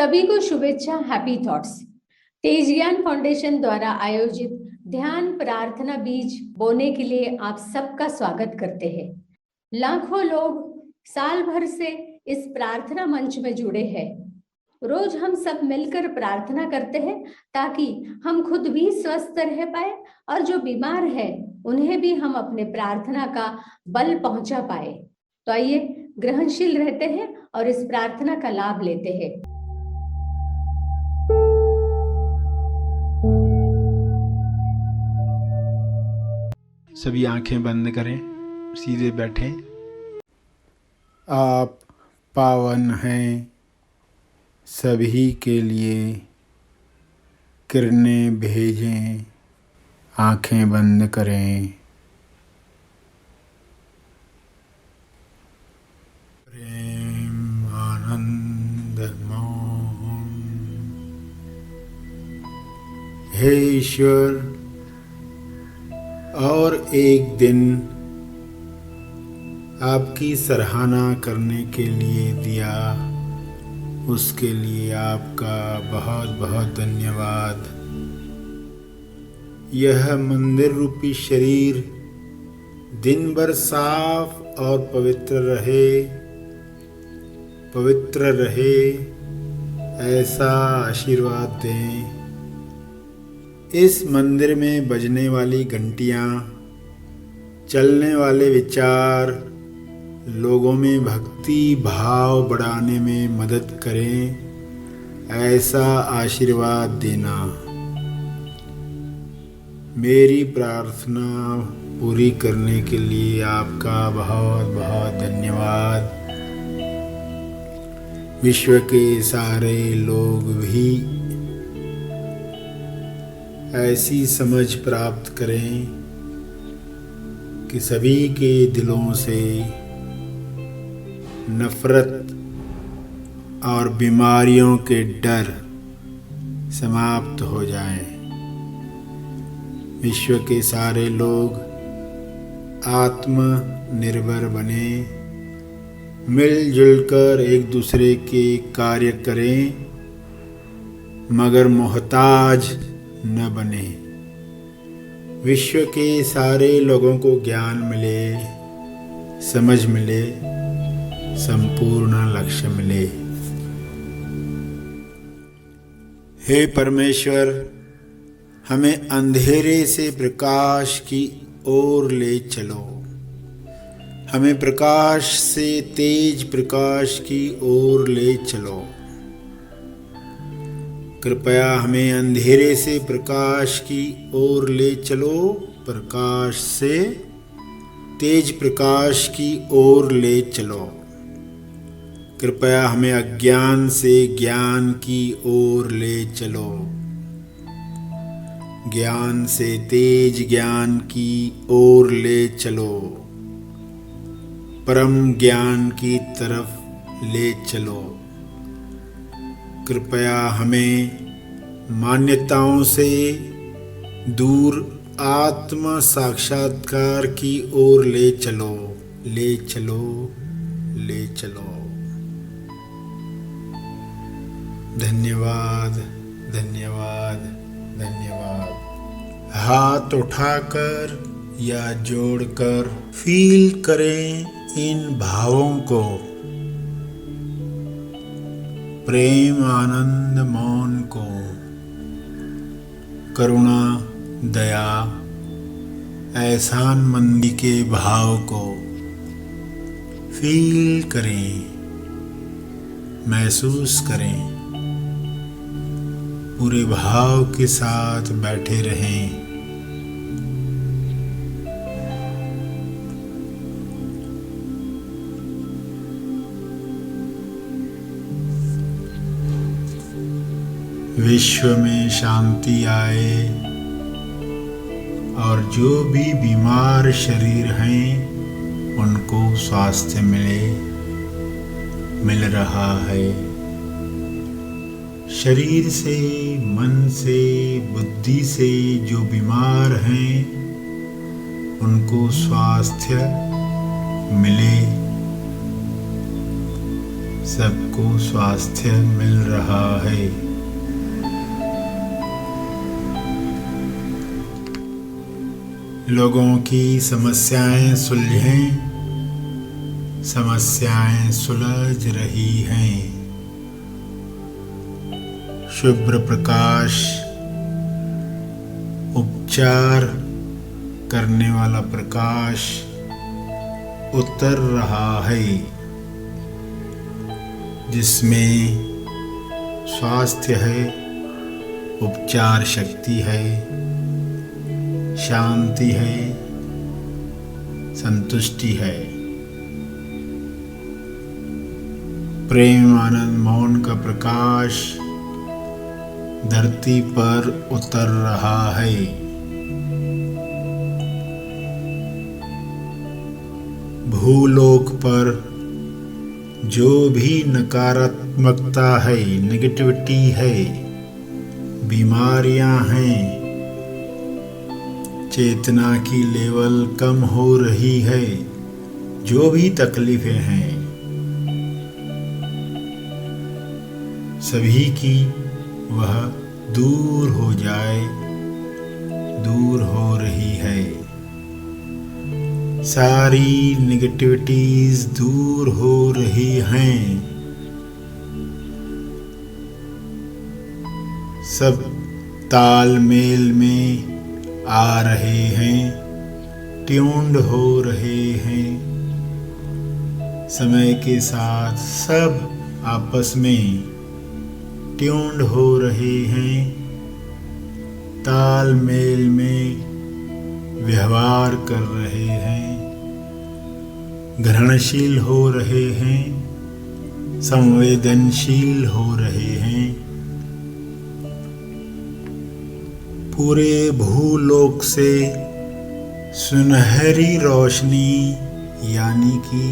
सभी को शुभेच्छा। Happy thoughts. तेज ज्ञान फाउंडेशन द्वारा आयोजित ध्यान प्रार्थना बीज बोने के लिए आप सबका स्वागत करते हैं। लाखों लोग साल भर से इस प्रार्थना मंच में जुड़े हैं। रोज हम सब मिलकर प्रार्थना करते हैं ताकि हम खुद भी स्वस्थ रह पाए और जो बीमार है उन्हें भी हम अपने प्रार्थना का बल पहुंचा पाए। तो आइए ग्रहणशील रहते हैं और इस प्रार्थना का लाभ लेते हैं। सभी आंखें बंद करें, सीधे बैठें। आप पावन हैं, सभी के लिए किरणें भेजें। आंखें बंद करें। प्रेम आनंद मोहन। हे ईश्वर, और एक दिन आपकी सराहना करने के लिए दिया, उसके लिए आपका बहुत बहुत धन्यवाद। यह मंदिर रूपी शरीर दिन भर साफ और पवित्र रहे ऐसा आशीर्वाद दें। इस मंदिर में बजने वाली घंटियाँ, चलने वाले विचार लोगों में भक्ति भाव बढ़ाने में मदद करें, ऐसा आशीर्वाद देना। मेरी प्रार्थना पूरी करने के लिए आपका बहुत बहुत धन्यवाद। विश्व के सारे लोग भी ऐसी समझ प्राप्त करें कि सभी के दिलों से नफरत और बीमारियों के डर समाप्त हो जाएं। विश्व के सारे लोग आत्मनिर्भर बने, मिलजुल कर एक दूसरे के कार्य करें, मगर मोहताज न बने। विश्व के सारे लोगों को ज्ञान मिले, समझ मिले, संपूर्ण लक्ष्य मिले। हे परमेश्वर, हमें अंधेरे से प्रकाश की ओर ले चलो। हमें प्रकाश से तेज प्रकाश की ओर ले चलो। कृपया हमें अंधेरे से प्रकाश की ओर ले चलो, प्रकाश से तेज प्रकाश की ओर ले चलो। कृपया हमें अज्ञान से ज्ञान की ओर ले चलो, ज्ञान से तेज ज्ञान की ओर ले चलो, परम ज्ञान की तरफ ले चलो। कृपया हमें मान्यताओं से दूर आत्म साक्षात्कार की ओर ले चलो, ले चलो, ले चलो। धन्यवाद, धन्यवाद, धन्यवाद। हाथ उठाकर या जोड़कर फील करें इन भावों को। प्रेम आनंद मौन को, करुणा दया एहसानमंदी के भाव को फील करें, महसूस करें। पूरे भाव के साथ बैठे रहें। विश्व में शांति आए और जो भी बीमार शरीर हैं उनको स्वास्थ्य मिल रहा है। शरीर से, मन से, बुद्धि से जो बीमार हैं उनको स्वास्थ्य मिले, सबको स्वास्थ्य मिल रहा है। लोगों की समस्याएं सुलझें, समस्याएं सुलझ रही हैं। शुभ्र प्रकाश उपचार करने वाला प्रकाश उतर रहा है, जिसमें स्वास्थ्य है, उपचार शक्ति है, शांति है, संतुष्टि है। प्रेम आनंद मौन का प्रकाश धरती पर उतर रहा है। भूलोक पर जो भी नकारात्मकता है, नेगेटिविटी है, बीमारियां हैं, चेतना की लेवल कम हो रही है, जो भी तकलीफें हैं, सभी की वह दूर हो जाए, दूर हो रही है। सारी नेगेटिविटीज दूर हो रही हैं। सब तालमेल में आ रहे हैं, ट्यून्ड हो रहे हैं। समय के साथ सब आपस में ट्यून्ड हो रहे हैं, तालमेल में व्यवहार कर रहे हैं, ग्रहणशील हो रहे हैं, संवेदनशील हो रहे हैं। पूरे भूलोक से सुनहरी रोशनी यानी कि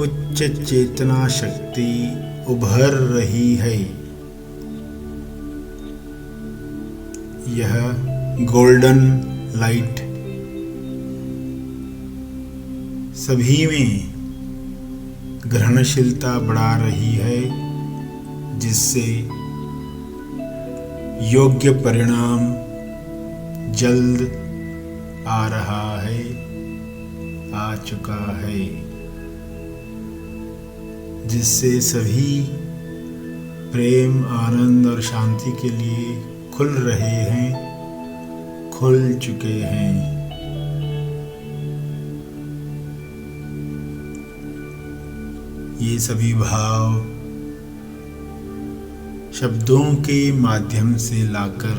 उच्च चेतना शक्ति उभर रही है। यह गोल्डन लाइट सभी में ग्रहणशीलता बढ़ा रही है, जिससे योग्य परिणाम जल्द आ रहा है, आ चुका है, जिससे सभी प्रेम आनंद और शांति के लिए खुल रहे हैं, खुल चुके हैं। ये सभी भाव शब्दों के माध्यम से लाकर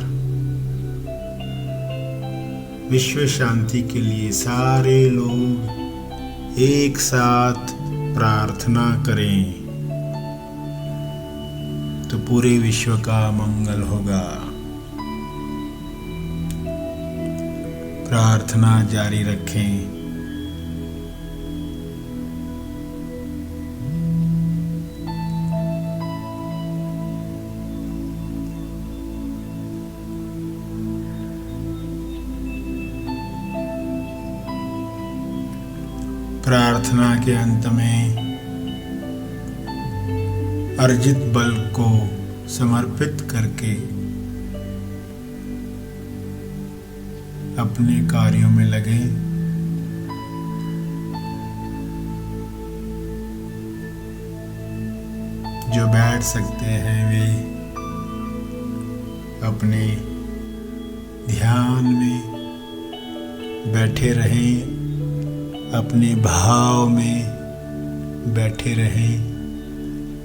विश्व शांति के लिए सारे लोग एक साथ प्रार्थना करें तो पूरे विश्व का मंगल होगा। प्रार्थना जारी रखें। प्रार्थना के अंत में अर्जित बल को समर्पित करके अपने कार्यों में लगे। जो बैठ सकते हैं वे अपने ध्यान में बैठे रहें, अपने भाव में बैठे रहें,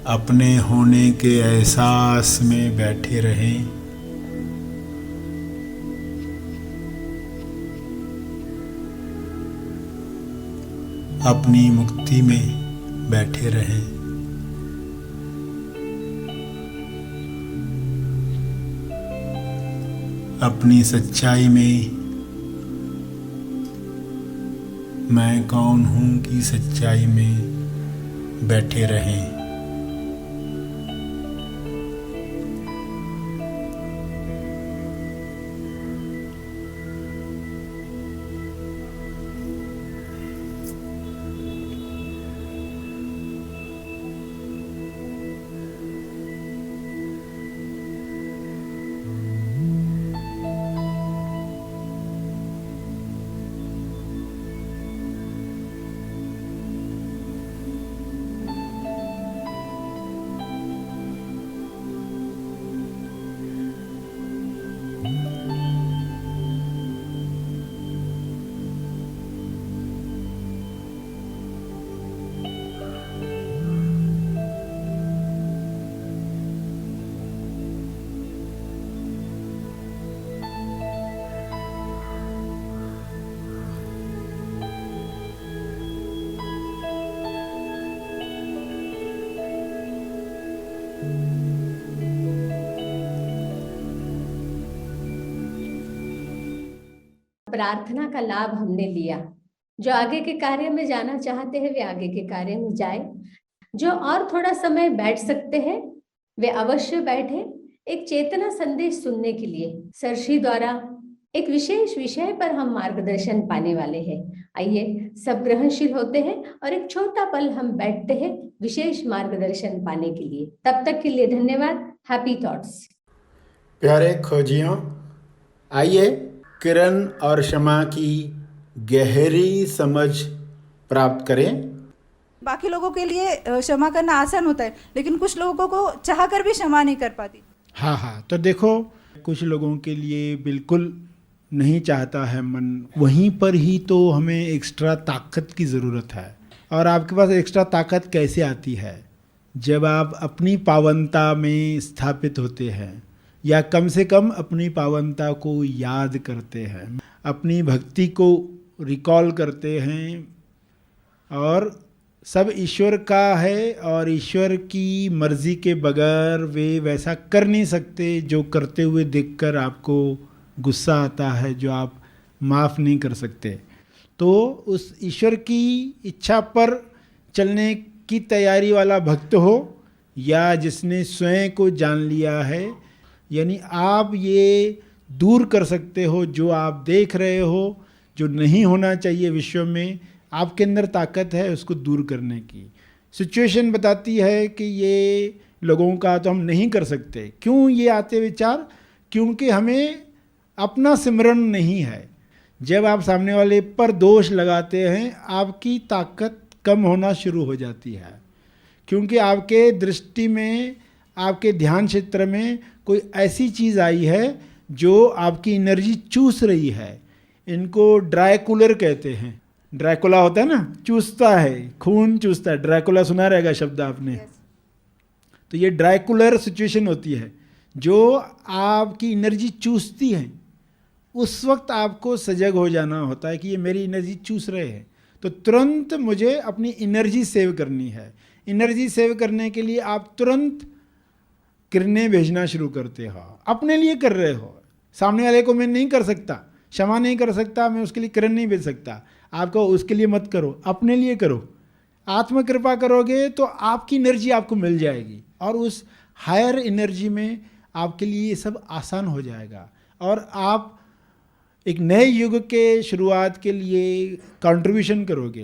अपने होने के एहसास में बैठे रहें। अपनी मुक्ति में बैठे रहें। अपनी सच्चाई में मैं कौन हूँ की सच्चाई में बैठे रहें। प्रार्थना का लाभ हमने लिया। जो आगे के कार्य में जाना चाहते हैं वे आगे के कार्य में जाए, जो और थोड़ा समय बैठ सकते हैं वे अवश्य बैठे एक चेतना संदेश सुनने के लिए। सरश्री द्वारा एक विशेष विषय पर हम मार्गदर्शन पाने वाले हैं। आइए सब ग्रहणशील होते हैं और एक छोटा पल हम बैठते हैं विशेष मार्गदर्शन पाने के लिए। तब तक के लिए धन्यवाद। Happy thoughts. प्यारे खोजियों, आइए किरण और क्षमा की गहरी समझ प्राप्त करें। बाकी लोगों के लिए क्षमा करना आसान होता है, लेकिन कुछ लोगों को चाह कर भी क्षमा नहीं कर पाती। हाँ, तो देखो, कुछ लोगों के लिए बिल्कुल नहीं चाहता है मन, वहीं पर ही तो हमें एक्स्ट्रा ताकत की ज़रूरत है। और आपके पास एक्स्ट्रा ताकत कैसे आती है? जब आप अपनी पावनता में स्थापित होते हैं, या कम से कम अपनी पावनता को याद करते हैं, अपनी भक्ति को रिकॉल करते हैं, और सब ईश्वर का है और ईश्वर की मर्ज़ी के बगैर वे वैसा कर नहीं सकते जो करते हुए देखकर आपको गुस्सा आता है, जो आप माफ़ नहीं कर सकते। तो उस ईश्वर की इच्छा पर चलने की तैयारी वाला भक्त हो, या जिसने स्वयं को जान लिया है, यानी आप ये दूर कर सकते हो जो आप देख रहे हो, जो नहीं होना चाहिए विश्व में, आपके अंदर ताकत है उसको दूर करने की। सिचुएशन बताती है कि ये लोगों का तो हम नहीं कर सकते। क्यों ये आते विचार? क्योंकि हमें अपना सिमरन नहीं है। जब आप सामने वाले पर दोष लगाते हैं, आपकी ताकत कम होना शुरू हो जाती है, क्योंकि आपके दृष्टि में, आपके ध्यान क्षेत्र में कोई ऐसी चीज़ आई है जो आपकी एनर्जी चूस रही है। इनको ड्राइकुलर कहते हैं। ड्रैकुला होता है ना, चूसता है, खून चूसता है। ड्रैकुला सुना रहेगा शब्द आपने। तो ये ड्रैकुलर सिचुएशन होती है जो आपकी एनर्जी चूसती है। उस वक्त आपको सजग हो जाना होता है कि ये मेरी एनर्जी चूस रहे हैं, तो तुरंत मुझे अपनी एनर्जी सेव करनी है। एनर्जी सेव करने के लिए आप तुरंत किरणें भेजना शुरू करते हो। अपने लिए कर रहे हो, सामने वाले को मैं नहीं कर सकता, क्षमा नहीं कर सकता, मैं उसके लिए किरण नहीं भेज सकता। आपको उसके लिए मत करो, अपने लिए करो। आत्म कृपा करोगे तो आपकी एनर्जी आपको मिल जाएगी, और उस हायर एनर्जी में आपके लिए ये सब आसान हो जाएगा, और आप एक नए युग के शुरुआत के लिए कंट्रीब्यूशन करोगे।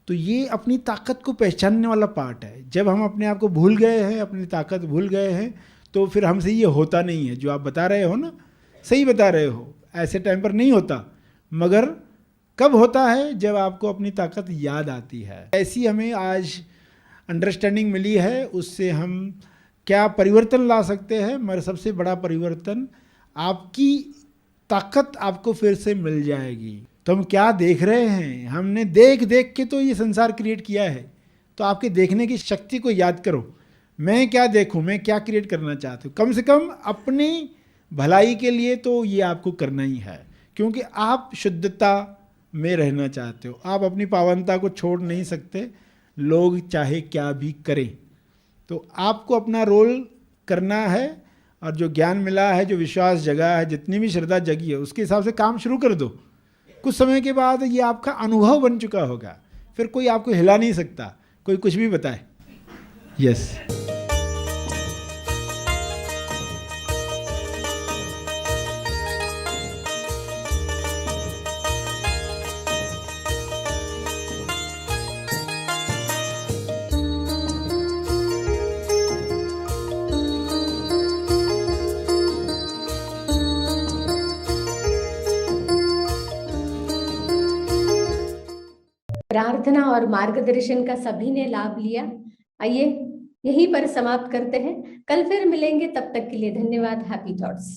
तो ये अपनी ताकत को पहचानने वाला पार्ट है। जब हम अपने आप को भूल गए हैं, अपनी ताकत भूल गए हैं, तो फिर हमसे ये होता नहीं है। जो आप बता रहे हो ना, सही बता रहे हो, ऐसे टाइम पर नहीं होता। मगर कब होता है? जब आपको अपनी ताकत याद आती है। ऐसी हमें आज अंडरस्टैंडिंग मिली है, उससे हम क्या परिवर्तन ला सकते हैं। मगर सबसे बड़ा परिवर्तन, आपकी ताकत आपको फिर से मिल जाएगी। तो हम क्या देख रहे हैं? हमने देख देख के तो ये संसार क्रिएट किया है। तो आपके देखने की शक्ति को याद करो। मैं क्या देखूं, मैं क्या क्रिएट करना चाहती हूँ। कम से कम अपनी भलाई के लिए तो ये आपको करना ही है, क्योंकि आप शुद्धता में रहना चाहते हो। आप अपनी पावनता को छोड़ नहीं सकते, लोग चाहे क्या भी करें। तो आपको अपना रोल करना है, और जो ज्ञान मिला है, जो विश्वास जगा है, जितनी भी श्रद्धा जगी है, उसके हिसाब से काम शुरू कर दो। कुछ समय के बाद ये आपका अनुभव बन चुका होगा, फिर कोई आपको हिला नहीं सकता, कोई कुछ भी बताए। यस। प्रार्थना और मार्गदर्शन का सभी ने लाभ लिया। आइए यहीं पर समाप्त करते हैं। कल फिर मिलेंगे, तब तक के लिए धन्यवाद। Happy thoughts.